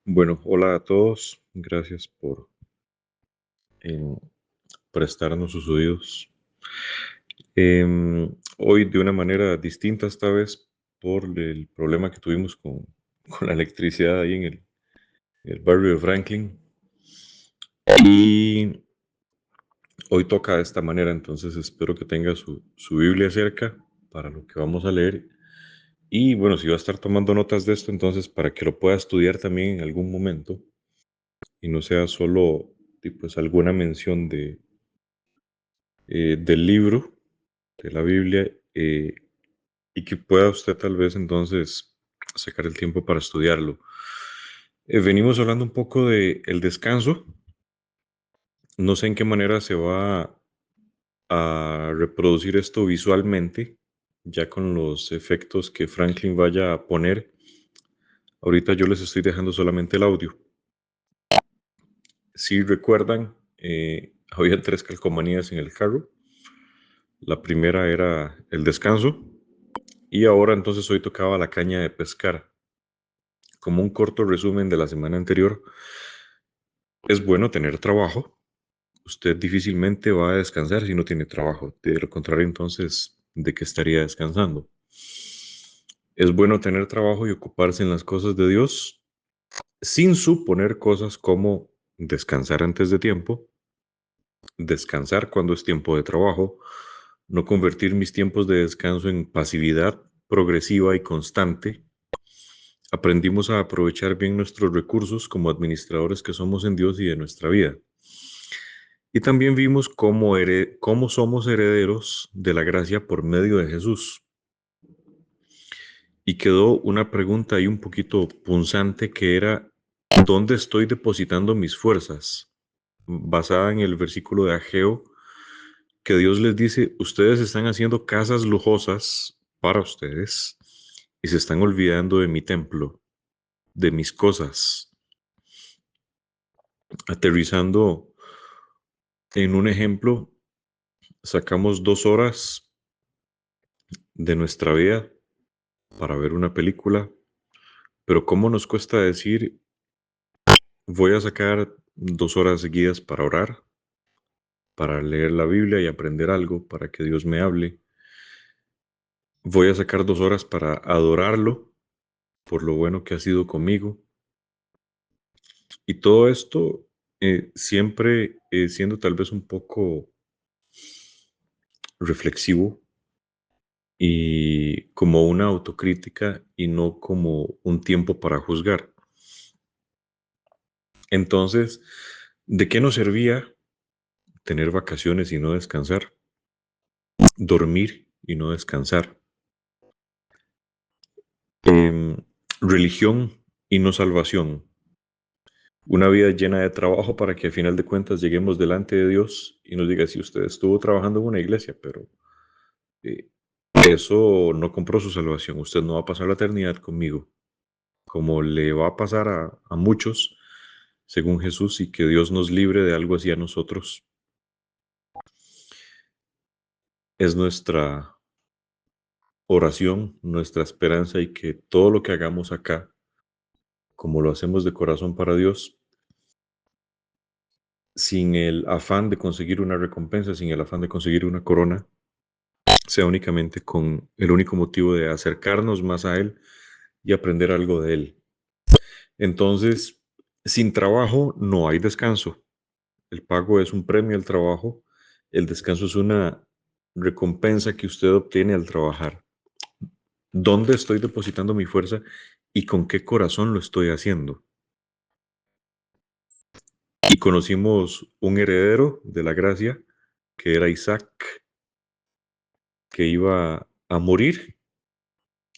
Bueno, hola a todos. Gracias por em, prestarnos sus oídos. Hoy de una manera distinta esta vez por el problema que tuvimos con la electricidad ahí en el barrio de Franklin. Y hoy toca de esta manera, entonces espero que tenga su Biblia cerca para lo que vamos a leer. Y bueno, si va a estar tomando notas de esto, entonces para que lo pueda estudiar también en algún momento y no sea solo pues, alguna mención del libro, de la Biblia, y que pueda usted tal vez entonces sacar el tiempo para estudiarlo. Venimos hablando un poco de el descanso. No sé en qué manera se va a reproducir esto visualmente, ya con los efectos que Franklin vaya a poner. Ahorita yo les estoy dejando solamente el audio. Si recuerdan, había tres calcomanías en el carro. La primera era el descanso y ahora entonces hoy tocaba la caña de pescar. Como un corto resumen de la semana anterior, es bueno tener trabajo. Usted difícilmente va a descansar si no tiene trabajo. De lo contrario, entonces, ¿de qué estaría descansando? Es bueno tener trabajo y ocuparse en las cosas de Dios sin suponer cosas como descansar antes de tiempo, descansar cuando es tiempo de trabajo, no convertir mis tiempos de descanso en pasividad progresiva y constante. Aprendimos a aprovechar bien nuestros recursos como administradores que somos en Dios y de nuestra vida. Y también vimos cómo somos herederos de la gracia por medio de Jesús. Y quedó una pregunta ahí un poquito punzante que era, ¿dónde estoy depositando mis fuerzas? Basada en el versículo de Ageo, que Dios les dice, ustedes están haciendo casas lujosas para ustedes y se están olvidando de mi templo, de mis cosas. Aterrizando en un ejemplo, sacamos 2 horas de nuestra vida para ver una película, pero ¿cómo nos cuesta decir, voy a sacar 2 horas seguidas para orar, para leer la Biblia y aprender algo, para que Dios me hable? Voy a sacar 2 horas para adorarlo por lo bueno que ha sido conmigo. Y todo esto siempre siendo tal vez un poco reflexivo y como una autocrítica y no como un tiempo para juzgar. Entonces, ¿de qué nos servía tener vacaciones y no descansar? Dormir y no descansar. Em, Religión y no salvación. Una vida llena de trabajo para que al final de cuentas lleguemos delante de Dios y nos diga si usted estuvo trabajando en una iglesia, pero eh, eso no compró su salvación. Usted no va a pasar la eternidad conmigo, como le va a pasar a muchos, según Jesús, y que Dios nos libre de algo así a nosotros. Es nuestra oración, nuestra esperanza y que todo lo que hagamos acá, como lo hacemos de corazón para Dios, sin el afán de conseguir una recompensa, sin el afán de conseguir una corona, sea únicamente con el único motivo de acercarnos más a Él y aprender algo de Él. Entonces, sin trabajo no hay descanso. El pago es un premio al trabajo, el descanso es una recompensa que usted obtiene al trabajar. ¿Dónde estoy depositando mi fuerza y con qué corazón lo estoy haciendo? Y conocimos un heredero de la gracia, que era Isaac, que iba a morir,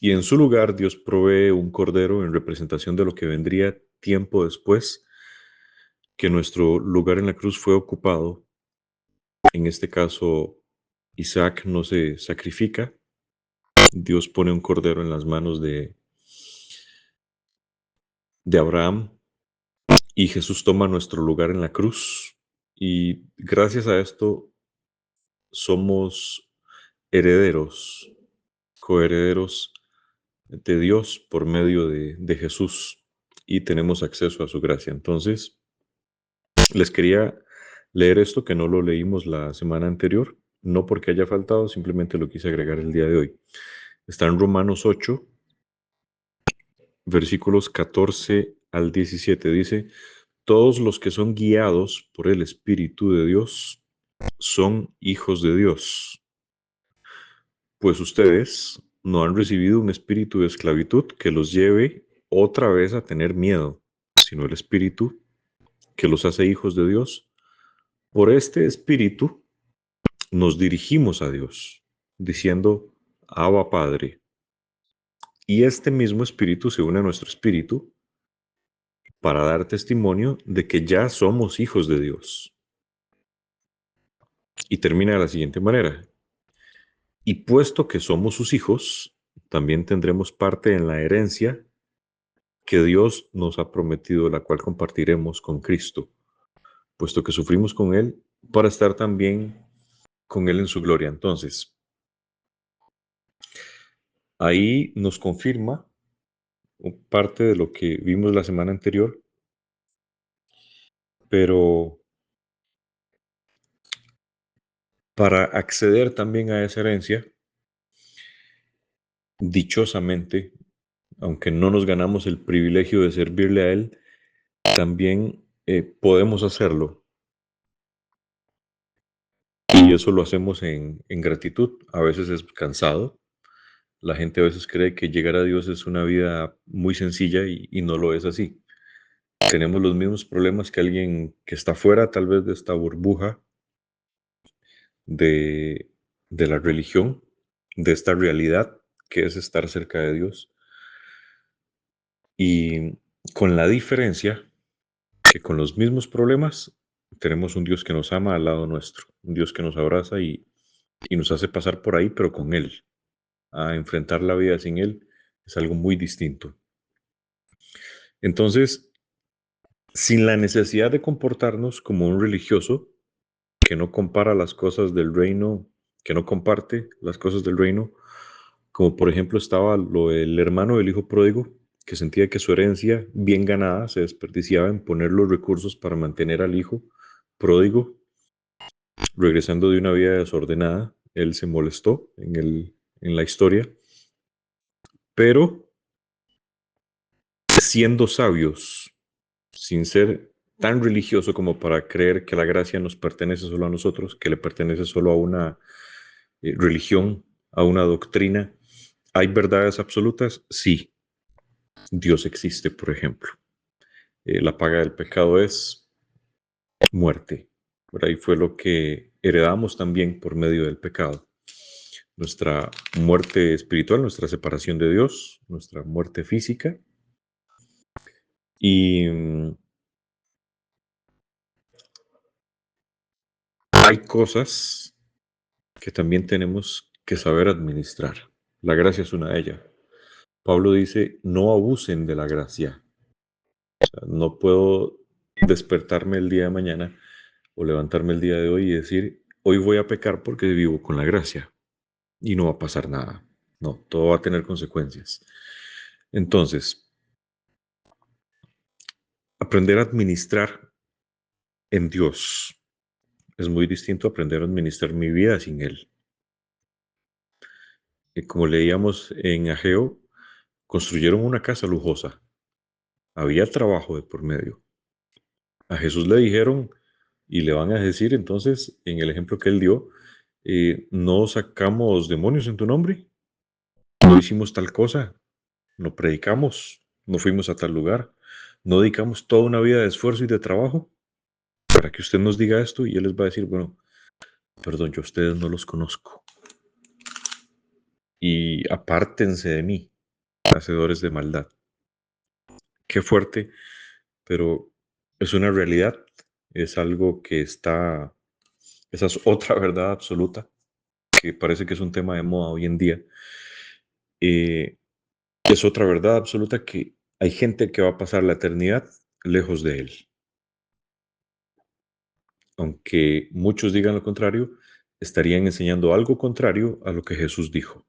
y en su lugar Dios provee un cordero en representación de lo que vendría tiempo después, que nuestro lugar en la cruz fue ocupado. En este caso, Isaac no se sacrifica, Dios pone un cordero en las manos de Abraham y Jesús toma nuestro lugar en la cruz. Y gracias a esto somos herederos, coherederos de Dios por medio de Jesús. y tenemos acceso a su gracia. Entonces, les quería leer esto que no lo leímos la semana anterior, no porque haya faltado, simplemente lo quise agregar el día de hoy. Está en Romanos 8, versículos 14 al 17. Dice, todos los que son guiados por el Espíritu de Dios son hijos de Dios. Pues ustedes no han recibido un espíritu de esclavitud que los lleve otra vez a tener miedo, sino el espíritu que los hace hijos de Dios. Por este espíritu nos dirigimos a Dios, diciendo, Abba Padre. Y este mismo espíritu se une a nuestro espíritu para dar testimonio de que ya somos hijos de Dios. Y termina de la siguiente manera. Y puesto que somos sus hijos, también tendremos parte en la herencia que Dios nos ha prometido, la cual compartiremos con Cristo, puesto que sufrimos con Él, para estar también con Él en su gloria. Entonces, ahí nos confirma parte de lo que vimos la semana anterior, pero para acceder también a esa herencia, dichosamente, aunque no nos ganamos el privilegio de servirle a Él, también podemos hacerlo. Y eso lo hacemos en gratitud. A veces es cansado. La gente a veces cree que llegar a Dios es una vida muy sencilla y no lo es así. Tenemos los mismos problemas que alguien que está fuera tal vez de esta burbuja de, de la religión, de esta realidad que es estar cerca de Dios. Y con la diferencia que con los mismos problemas tenemos un Dios que nos ama al lado nuestro, un Dios que nos abraza y nos hace pasar por ahí, pero con Él. A enfrentar la vida sin Él es algo muy distinto. Entonces, sin la necesidad de comportarnos como un religioso que no compara las cosas del reino, que no comparte las cosas del reino, como por ejemplo estaba lo del hermano del hijo pródigo, que sentía que su herencia bien ganada se desperdiciaba en poner los recursos para mantener al hijo pródigo, regresando de una vida desordenada. Él se molestó en la historia, pero siendo sabios, sin ser tan religioso como para creer que la gracia nos pertenece solo a nosotros, que le pertenece solo a una religión, a una doctrina. ¿Hay verdades absolutas? Sí. Dios existe, por ejemplo. La paga del pecado es muerte. Por ahí fue lo que heredamos también por medio del pecado. Nuestra muerte espiritual, nuestra separación de Dios, nuestra muerte física. Y hay cosas que también tenemos que saber administrar. La gracia es una de ellas. Pablo dice, no abusen de la gracia. O sea, no puedo despertarme el día de mañana o levantarme el día de hoy y decir, hoy voy a pecar porque vivo con la gracia y no va a pasar nada. No, todo va a tener consecuencias. Entonces, aprender a administrar en Dios es muy distinto a aprender a administrar mi vida sin Él. Como leíamos en Ageo, construyeron una casa lujosa. Había trabajo de por medio. A Jesús le dijeron y le van a decir entonces, en el ejemplo que él dio, no sacamos demonios en tu nombre, no hicimos tal cosa, no predicamos, no fuimos a tal lugar, no dedicamos toda una vida de esfuerzo y de trabajo para que usted nos diga esto y él les va a decir, bueno, perdón, yo a ustedes no los conozco y apártense de mí, hacedores de maldad. Qué fuerte, pero es una realidad, es algo que está, esa es otra verdad absoluta que parece que es un tema de moda hoy en día. Es otra verdad absoluta que hay gente que va a pasar la eternidad lejos de Él. Aunque muchos digan lo contrario, estarían enseñando algo contrario a lo que Jesús dijo,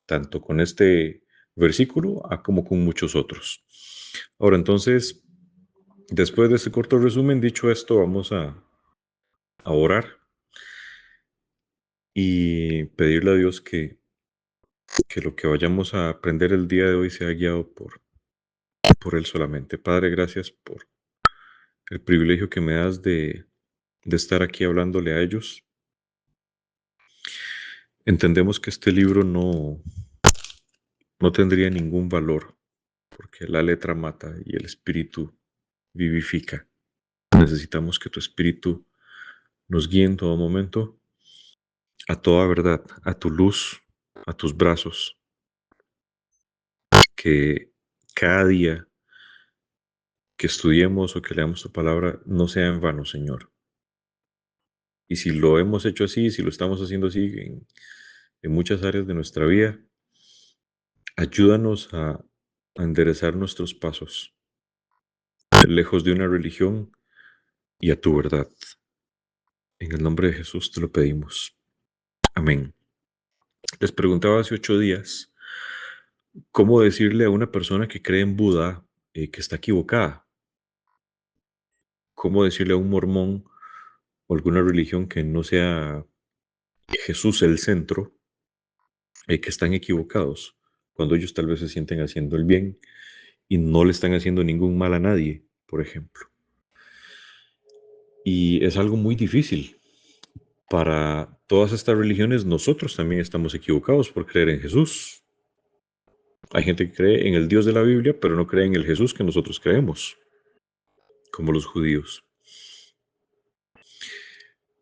tanto con este versículo como con muchos otros. Ahora, entonces, después de este corto resumen, dicho esto, vamos a orar y pedirle a Dios que lo que vayamos a aprender el día de hoy sea guiado por Él solamente. Padre, gracias por el privilegio que me das de estar aquí hablándole a ellos. Entendemos que este libro no tendría ningún valor, porque la letra mata y el espíritu vivifica. Necesitamos que tu espíritu nos guíe en todo momento a toda verdad, a tu luz, a tus brazos, que cada día que estudiemos o que leamos tu palabra no sea en vano, Señor. Y si lo hemos hecho así, si lo estamos haciendo así en muchas áreas de nuestra vida, ayúdanos a enderezar nuestros pasos, lejos de una religión y a tu verdad. En el nombre de Jesús te lo pedimos. Amén. Les preguntaba hace 8 días cómo decirle a una persona que cree en Buda que está equivocada. Cómo decirle a un mormón o alguna religión que no sea Jesús el centro que están equivocados, cuando ellos tal vez se sienten haciendo el bien y no le están haciendo ningún mal a nadie, por ejemplo. Y es algo muy difícil. Para todas estas religiones, nosotros también estamos equivocados por creer en Jesús. Hay gente que cree en el Dios de la Biblia, pero no cree en el Jesús que nosotros creemos, como los judíos.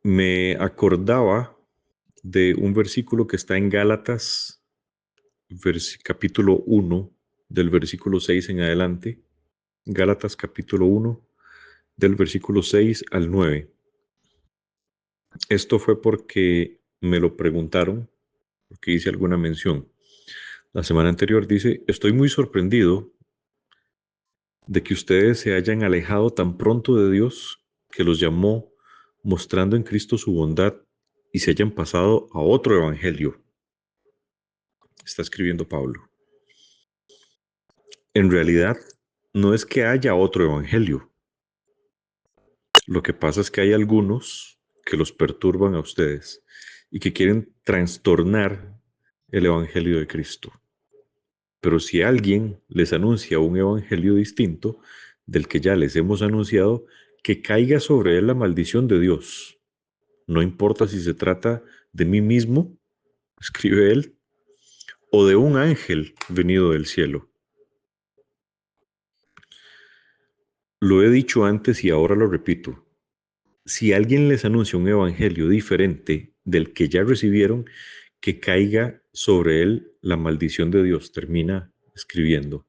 Me acordaba de un versículo que está en Gálatas, capítulo 1, del versículo 6 en adelante. Gálatas capítulo 1, del versículo 6 al 9. Esto fue porque me lo preguntaron, porque hice alguna mención. La semana anterior dice, estoy muy sorprendido de que ustedes se hayan alejado tan pronto de Dios, que los llamó mostrando en Cristo su bondad y se hayan pasado a otro evangelio. Está escribiendo Pablo. En realidad, no es que haya otro evangelio. Lo que pasa es que hay algunos que los perturban a ustedes y que quieren trastornar el evangelio de Cristo. Pero si alguien les anuncia un evangelio distinto del que ya les hemos anunciado, que caiga sobre él la maldición de Dios. No importa si se trata de mí mismo, escribe él, o de un ángel venido del cielo. Lo he dicho antes y ahora lo repito. Si alguien les anuncia un evangelio diferente del que ya recibieron, que caiga sobre él la maldición de Dios. Termina escribiendo.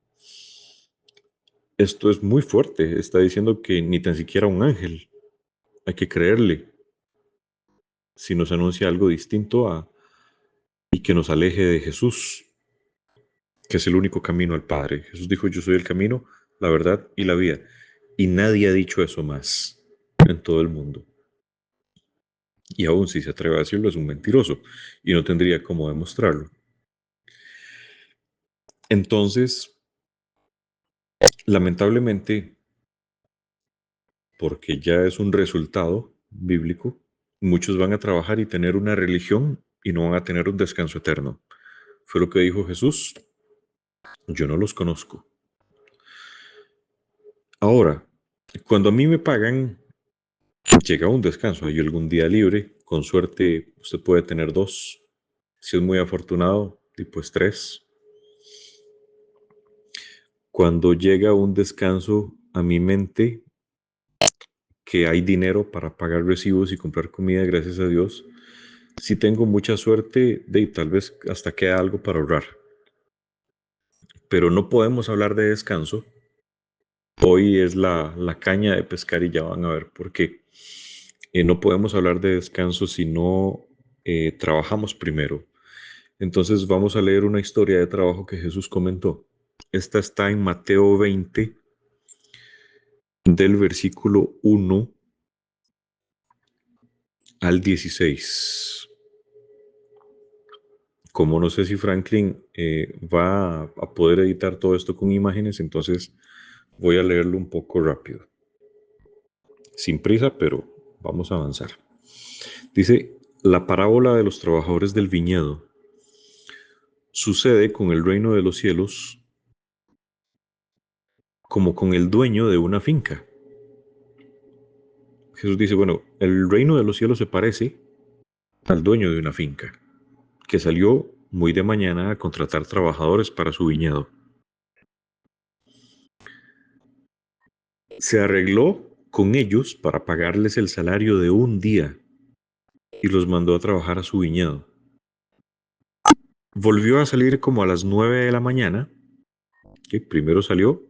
Esto es muy fuerte. Está diciendo que ni tan siquiera un ángel. Hay que creerle si nos anuncia algo distinto y que nos aleje de Jesús, que es el único camino al Padre. Jesús dijo, yo soy el camino, la verdad y la vida. Y nadie ha dicho eso más en todo el mundo. Y aún si se atreve a decirlo, es un mentiroso y no tendría cómo demostrarlo. Entonces, lamentablemente, porque ya es un resultado bíblico, muchos van a trabajar y tener una religión y no van a tener un descanso eterno. Fue lo que dijo Jesús. Yo no los conozco. Ahora, cuando a mí me pagan, llega un descanso. Hay algún día libre. Con suerte, usted puede tener 2. Si es muy afortunado, y pues 3. Cuando llega un descanso a mi mente, que hay dinero para pagar recibos y comprar comida, gracias a Dios. Si tengo mucha suerte, tal vez hasta queda algo para ahorrar. Pero no podemos hablar de descanso. Hoy es la caña de pescar y ya van a ver por qué. No podemos hablar de descanso si no trabajamos primero. Entonces vamos a leer una historia de trabajo que Jesús comentó. Esta está en Mateo 20, del versículo 1 al 16. Como no sé si Franklin va a poder editar todo esto con imágenes, entonces Voy a leerlo un poco rápido. Sin prisa, pero vamos a avanzar. Dice, la parábola de los trabajadores del viñedo sucede con el reino de los cielos como con el dueño de una finca. Jesús dice, bueno, el reino de los cielos se parece al dueño de una finca, que salió muy de mañana a contratar trabajadores para su viñedo. Se arregló con ellos para pagarles el salario de un día y los mandó a trabajar a su viñedo. Volvió a salir como a las 9 de la mañana, que primero salió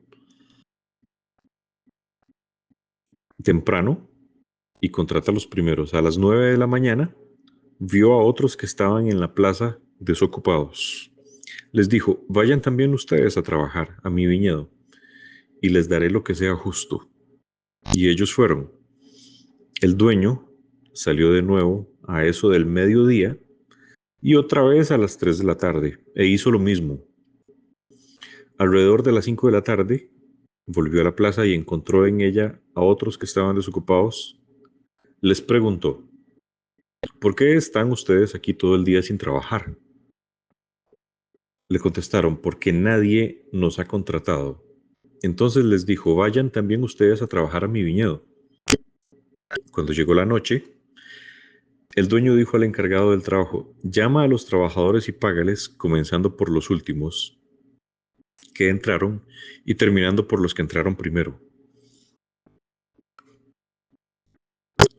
temprano y contrata a los primeros. A las 9 de la mañana vio a otros que estaban en la plaza desocupados. Les dijo, vayan también ustedes a trabajar a mi viñedo y les daré lo que sea justo. Y ellos fueron. El dueño salió de nuevo a eso del mediodía y otra vez a las 3 de la tarde e hizo lo mismo. Alrededor de las 5 de la tarde volvió a la plaza y encontró en ella a otros que estaban desocupados. Les preguntó, ¿por qué están ustedes aquí todo el día sin trabajar? Le contestaron, porque nadie nos ha contratado. Entonces les dijo, vayan también ustedes a trabajar a mi viñedo. Cuando llegó la noche, el dueño dijo al encargado del trabajo, llama a los trabajadores y págales, comenzando por los últimos que entraron y terminando por los que entraron primero.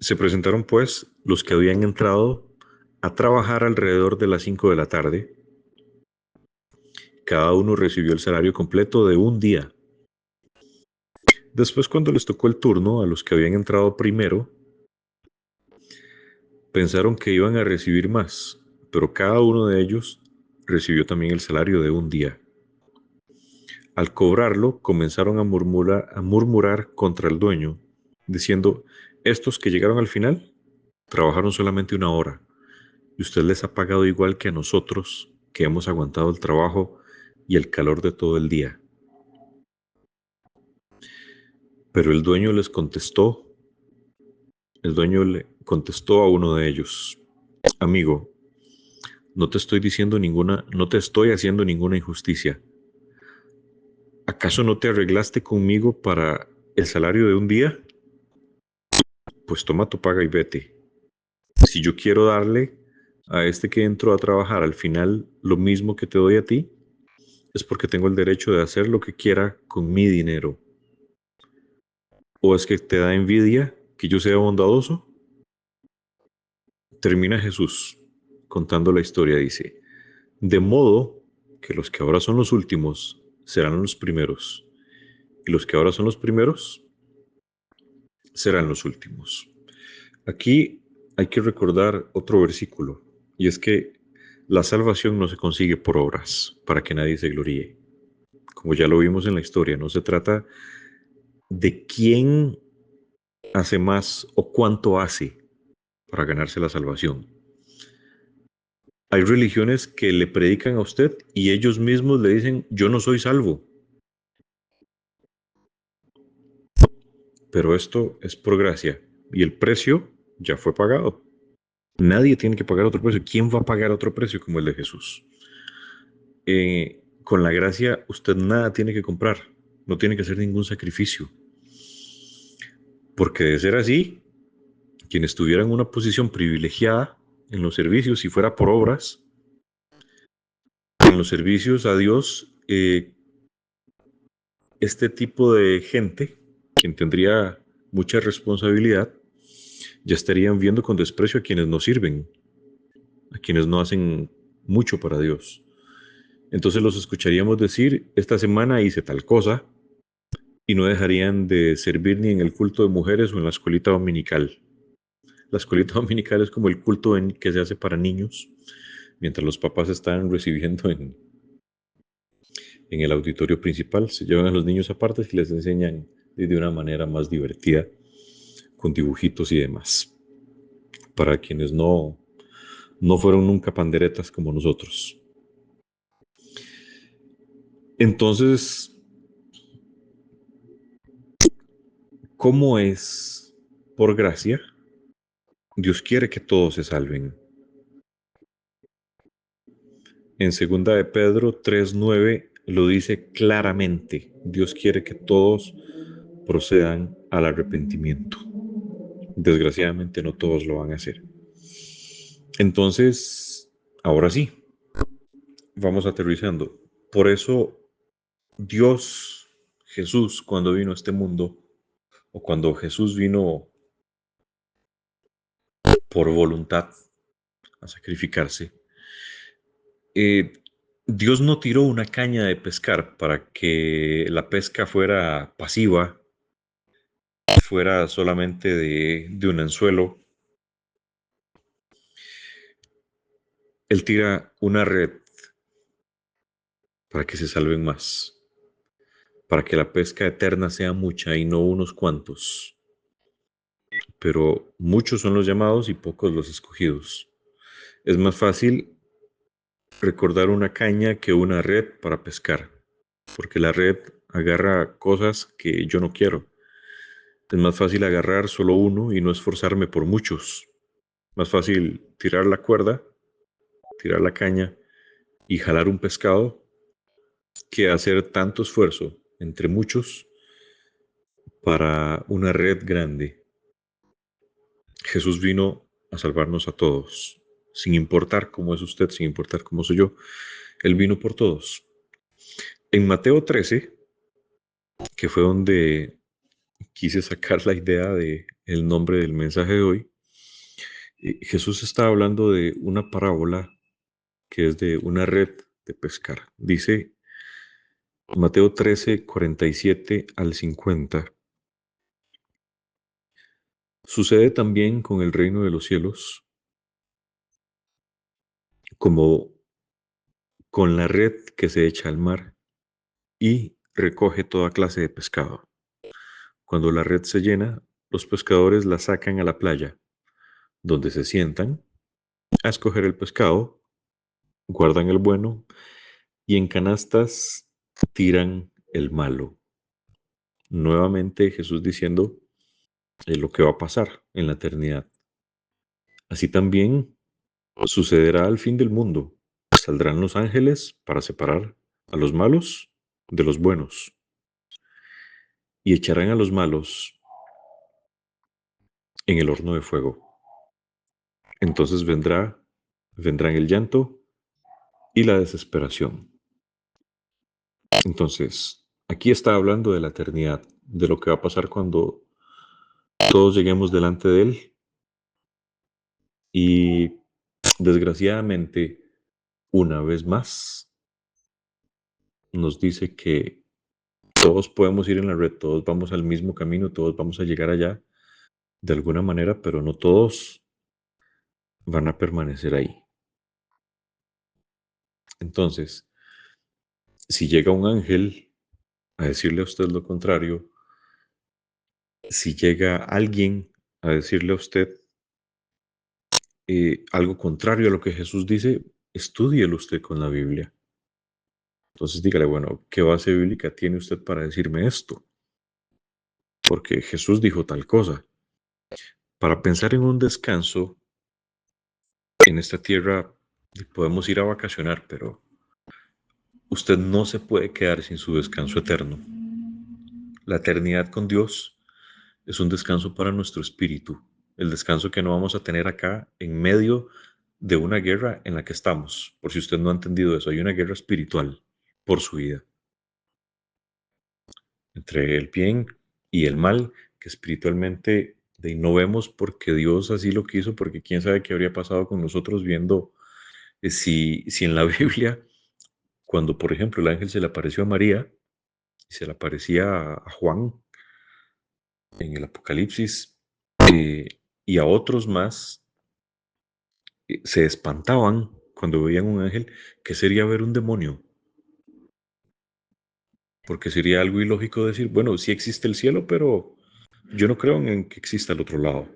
Se presentaron pues los que habían entrado a trabajar alrededor de las 5 de la tarde. Cada uno recibió el salario completo de un día. Después, cuando les tocó el turno a los que habían entrado primero, pensaron que iban a recibir más, pero cada uno de ellos recibió también el salario de un día. Al cobrarlo, comenzaron a murmurar contra el dueño, diciendo, estos que llegaron al final trabajaron solamente una hora, y usted les ha pagado igual que a nosotros, que hemos aguantado el trabajo y el calor de todo el día. Pero el dueño le contestó a uno de ellos, amigo, no te estoy haciendo ninguna injusticia. ¿Acaso no te arreglaste conmigo para el salario de un día? Pues toma tu paga y vete. Si yo quiero darle a este que entró a trabajar al final lo mismo que te doy a ti, es porque tengo el derecho de hacer lo que quiera con mi dinero. ¿O es que te da envidia que yo sea bondadoso? Termina Jesús contando la historia, dice, de modo que los que ahora son los últimos serán los primeros, y los que ahora son los primeros serán los últimos. Aquí hay que recordar otro versículo, y es que la salvación no se consigue por obras, para que nadie se gloríe. Como ya lo vimos en la historia, no se trata de quién hace más o cuánto hace para ganarse la salvación. Hay religiones que le predican a usted y ellos mismos le dicen, yo no soy salvo. Pero esto es por gracia y el precio ya fue pagado. Nadie tiene que pagar otro precio. ¿Quién va a pagar otro precio como el de Jesús? Con la gracia usted nada tiene que comprar, no tiene que hacer ningún sacrificio. Porque de ser así, quien estuviera en una posición privilegiada en los servicios, si fuera por obras, en los servicios a Dios, este tipo de gente, quien tendría mucha responsabilidad, ya estarían viendo con desprecio a quienes no sirven, a quienes no hacen mucho para Dios. Entonces los escucharíamos decir, esta semana hice tal cosa, y no dejarían de servir ni en el culto de mujeres o en la escuelita dominical. La escuelita dominical es como el culto que se hace para niños, mientras los papás están recibiendo en el auditorio principal. Se llevan a los niños aparte y les enseñan de una manera más divertida, con dibujitos y demás, para quienes no fueron nunca panderetas como nosotros. Entonces, ¿Cómo es por gracia? Dios quiere que todos se salven. En segunda de Pedro 3:9 lo dice claramente. Dios quiere que todos procedan al arrepentimiento. Desgraciadamente no todos lo van a hacer. Entonces, ahora sí, vamos aterrizando. Por eso Dios, Jesús, cuando vino a este mundo, o cuando Jesús vino por voluntad a sacrificarse, eh, Dios no tiró una caña de pescar para que la pesca fuera pasiva, fuera solamente de un anzuelo. Él tira una red para que se salven más, para que la pesca eterna sea mucha y no unos cuantos. Pero muchos son los llamados y pocos los escogidos. Es más fácil recordar una caña que una red para pescar, porque la red agarra cosas que yo no quiero. Es más fácil agarrar solo uno y no esforzarme por muchos. Más fácil tirar la cuerda, tirar la caña y jalar un pescado que hacer tanto esfuerzo entre muchos para una red grande. Jesús vino a salvarnos a todos, sin importar cómo es usted, sin importar cómo soy yo. Él vino por todos. En Mateo 13, que fue donde quise sacar la idea de el nombre del mensaje de hoy, Jesús está hablando de una parábola que es de una red de pescar. Dice Mateo 13, 47 al 50. Sucede también con el reino de los cielos, como con la red que se echa al mar y recoge toda clase de pescado. Cuando la red se llena, los pescadores la sacan a la playa, donde se sientan a escoger el pescado, guardan el bueno y en canastas tiran el malo. Nuevamente Jesús diciendo lo que va a pasar en la eternidad. Así también sucederá al fin del mundo. Saldrán los ángeles para separar a los malos de los buenos y echarán a los malos en el horno de fuego. Entonces vendrán el llanto y la desesperación. Entonces, aquí está hablando de la eternidad, de lo que va a pasar cuando todos lleguemos delante de Él y desgraciadamente, una vez más, nos dice que todos podemos ir en la red, todos vamos al mismo camino, todos vamos a llegar allá de alguna manera, pero no todos van a permanecer ahí. Entonces, si llega un ángel a decirle a usted lo contrario, si llega alguien a decirle a usted algo contrario a lo que Jesús dice, estúdielo usted con la Biblia. Entonces dígale, bueno, ¿qué base bíblica tiene usted para decirme esto? Porque Jesús dijo tal cosa. Para pensar en un descanso en esta tierra, podemos ir a vacacionar, pero usted no se puede quedar sin su descanso eterno. La eternidad con Dios es un descanso para nuestro espíritu, el descanso que no vamos a tener acá en medio de una guerra en la que estamos. Por si usted no ha entendido eso, hay una guerra espiritual por su vida, entre el bien y el mal, que espiritualmente no vemos porque Dios así lo quiso, porque quién sabe qué habría pasado con nosotros viendo si en la Biblia, cuando por ejemplo el ángel se le apareció a María y se le aparecía a Juan en el Apocalipsis eh, y a otros más, se espantaban cuando veían un ángel, que sería ver un demonio, porque sería algo ilógico decir, bueno, sí existe el cielo, pero yo no creo en que exista el otro lado.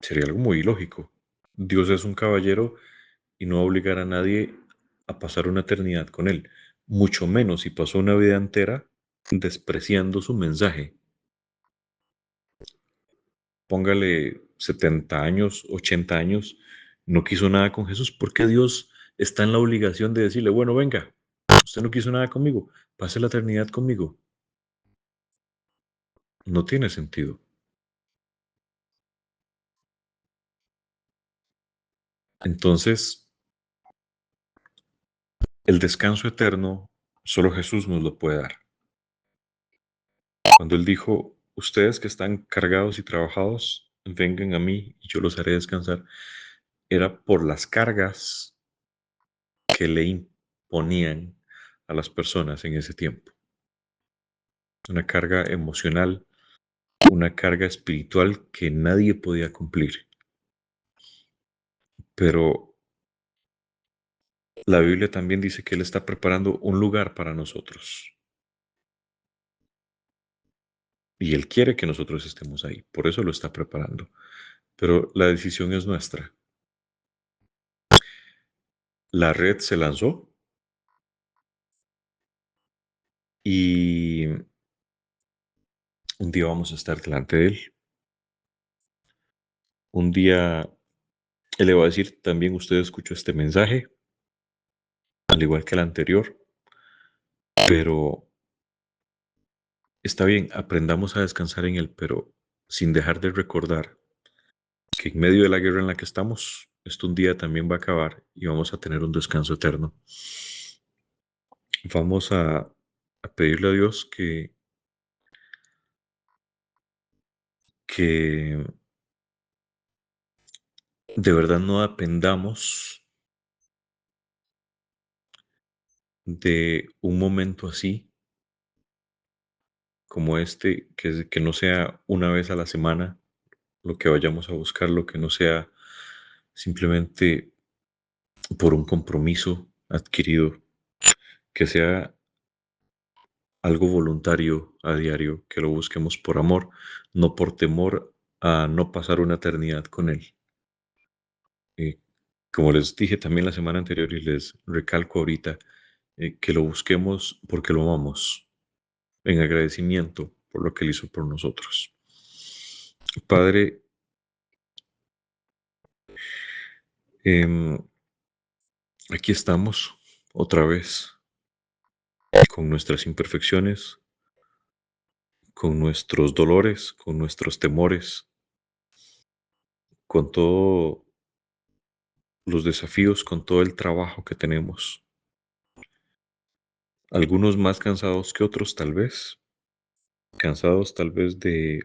Sería algo muy ilógico. Dios es un caballero y no va a obligar a nadie a pasar una eternidad con él, mucho menos si pasó una vida entera despreciando su mensaje. Póngale 70 años, 80 años, no quiso nada con Jesús, porque Dios está en la obligación de decirle, bueno, venga, usted no quiso nada conmigo, pase la eternidad conmigo. No tiene sentido. Entonces, el descanso eterno solo Jesús nos lo puede dar. Cuando Él dijo, ustedes que están cargados y trabajados, vengan a mí y yo los haré descansar, era por las cargas que le imponían a las personas en ese tiempo. Una carga emocional, una carga espiritual que nadie podía cumplir. Pero la Biblia también dice que Él está preparando un lugar para nosotros. Y Él quiere que nosotros estemos ahí. Por eso lo está preparando. Pero la decisión es nuestra. La red se lanzó y un día vamos a estar delante de Él. Un día Él le va a decir, también usted escuchó este mensaje, al igual que el anterior, pero está bien, aprendamos a descansar en Él, pero sin dejar de recordar que en medio de la guerra en la que estamos, esto un día también va a acabar y vamos a tener un descanso eterno. Vamos a pedirle a Dios que de verdad no dependamos de un momento así como este, que no sea una vez a la semana lo que vayamos a buscar, lo que no sea simplemente por un compromiso adquirido, que sea algo voluntario a diario, que lo busquemos por amor, no por temor a no pasar una eternidad con Él. Eh, Como les dije también la semana anterior y les recalco ahorita, que lo busquemos porque lo amamos, en agradecimiento por lo que Él hizo por nosotros. Padre, em, aquí estamos otra vez con nuestras imperfecciones, con nuestros dolores, con nuestros temores, con todos los desafíos, con todo el trabajo que tenemos. Algunos más cansados que otros tal vez, cansados tal vez de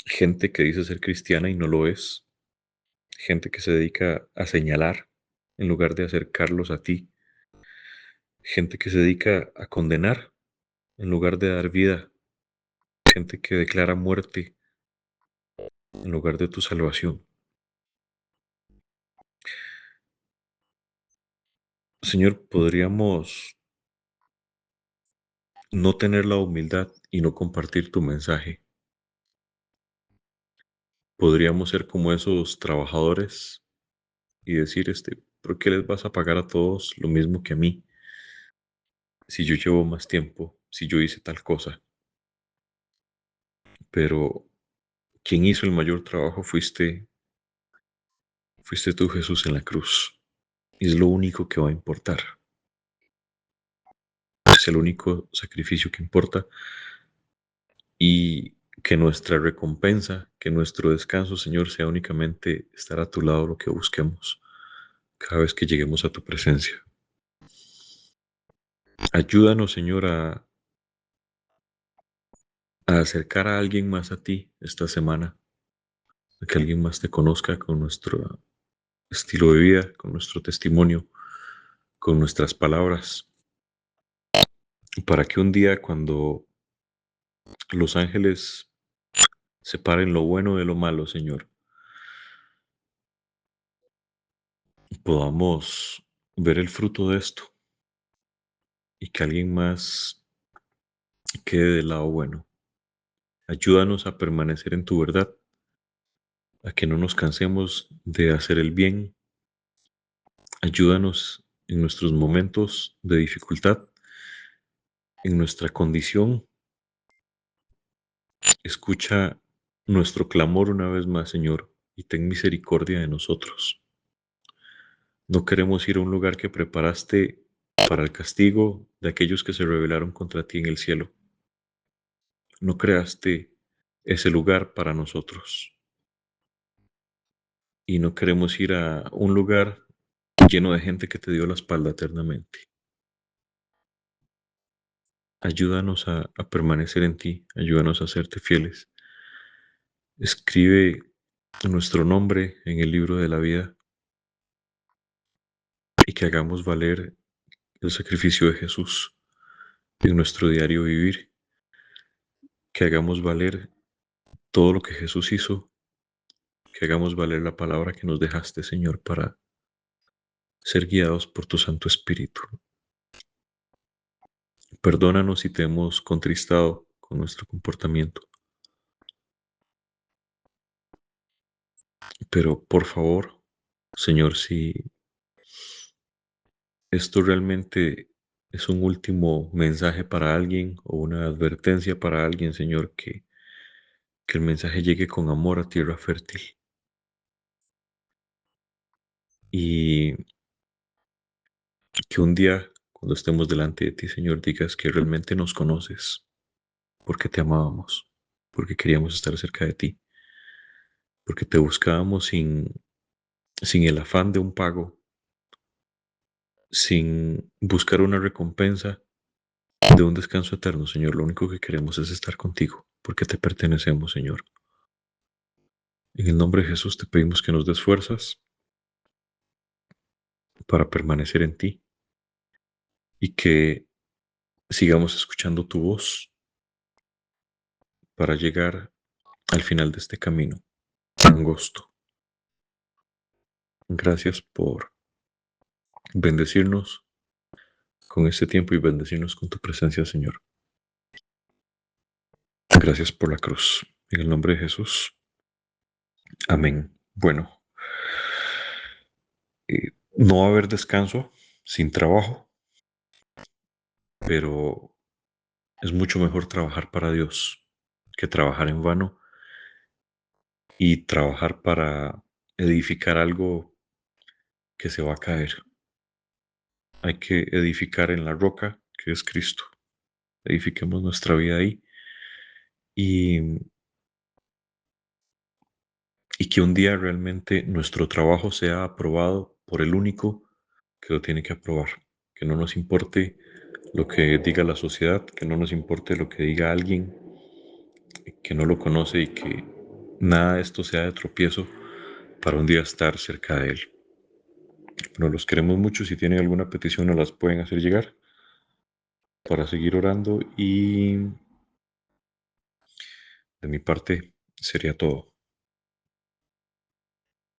gente que dice ser cristiana y no lo es, gente que se dedica a señalar en lugar de acercarlos a ti, gente que se dedica a condenar en lugar de dar vida, gente que declara muerte en lugar de tu salvación. Señor, podríamos no tener la humildad y no compartir tu mensaje. Podríamos ser como esos trabajadores y decir, ¿por qué les vas a pagar a todos lo mismo que a mí? Si yo llevo más tiempo, si yo hice tal cosa. Pero quien hizo el mayor trabajo fuiste tú, Jesús, en la cruz. Y es lo único que va a importar. Es el único sacrificio que importa. Y que nuestra recompensa, que nuestro descanso, Señor, sea únicamente estar a tu lado lo que busquemos cada vez que lleguemos a tu presencia. Ayúdanos, Señor, a acercar a alguien más a ti esta semana, a que alguien más te conozca con nuestro estilo de vida, con nuestro testimonio, con nuestras palabras, para que un día cuando los ángeles separen lo bueno de lo malo, Señor, podamos ver el fruto de esto y que alguien más quede del lado bueno. Ayúdanos a permanecer en tu verdad, a que no nos cansemos de hacer el bien. Ayúdanos en nuestros momentos de dificultad en nuestra condición, escucha nuestro clamor una vez más, Señor, y ten misericordia de nosotros. No queremos ir a un lugar que preparaste para el castigo de aquellos que se rebelaron contra ti en el cielo. No creaste ese lugar para nosotros. Y no queremos ir a un lugar lleno de gente que te dio la espalda eternamente. Ayúdanos a permanecer en ti, ayúdanos a serte fieles. Escribe nuestro nombre en el libro de la vida y que hagamos valer el sacrificio de Jesús en nuestro diario vivir, que hagamos valer todo lo que Jesús hizo, que hagamos valer la palabra que nos dejaste, Señor, para ser guiados por tu Santo Espíritu. Perdónanos si te hemos contristado con nuestro comportamiento, pero por favor, Señor, si esto realmente es un último mensaje para alguien o una advertencia para alguien, Señor, que el mensaje llegue con amor a tierra fértil y que un día, cuando estemos delante de ti, Señor, digas que realmente nos conoces, porque te amábamos, porque queríamos estar cerca de ti, porque te buscábamos sin el afán de un pago, sin buscar una recompensa de un descanso eterno, Señor. Lo único que queremos es estar contigo, porque te pertenecemos, Señor. En el nombre de Jesús te pedimos que nos des fuerzas para permanecer en ti y que sigamos escuchando tu voz para llegar al final de este camino angosto. Gracias por bendecirnos con este tiempo y bendecirnos con tu presencia, Señor. Gracias por la cruz. En el nombre de Jesús. Amén. Bueno, no va a haber descanso sin trabajo, pero es mucho mejor trabajar para Dios que trabajar en vano y trabajar para edificar algo que se va a caer. Hay que edificar en la roca que es Cristo. Edifiquemos nuestra vida ahí y, y que un día realmente nuestro trabajo sea aprobado por el único que lo tiene que aprobar. Que no nos importe lo que diga la sociedad, que no nos importe lo que diga alguien que no lo conoce y que nada de esto sea de tropiezo para un día estar cerca de él. Bueno, los queremos mucho. Si tienen alguna petición, nos las pueden hacer llegar para seguir orando y de mi parte sería todo.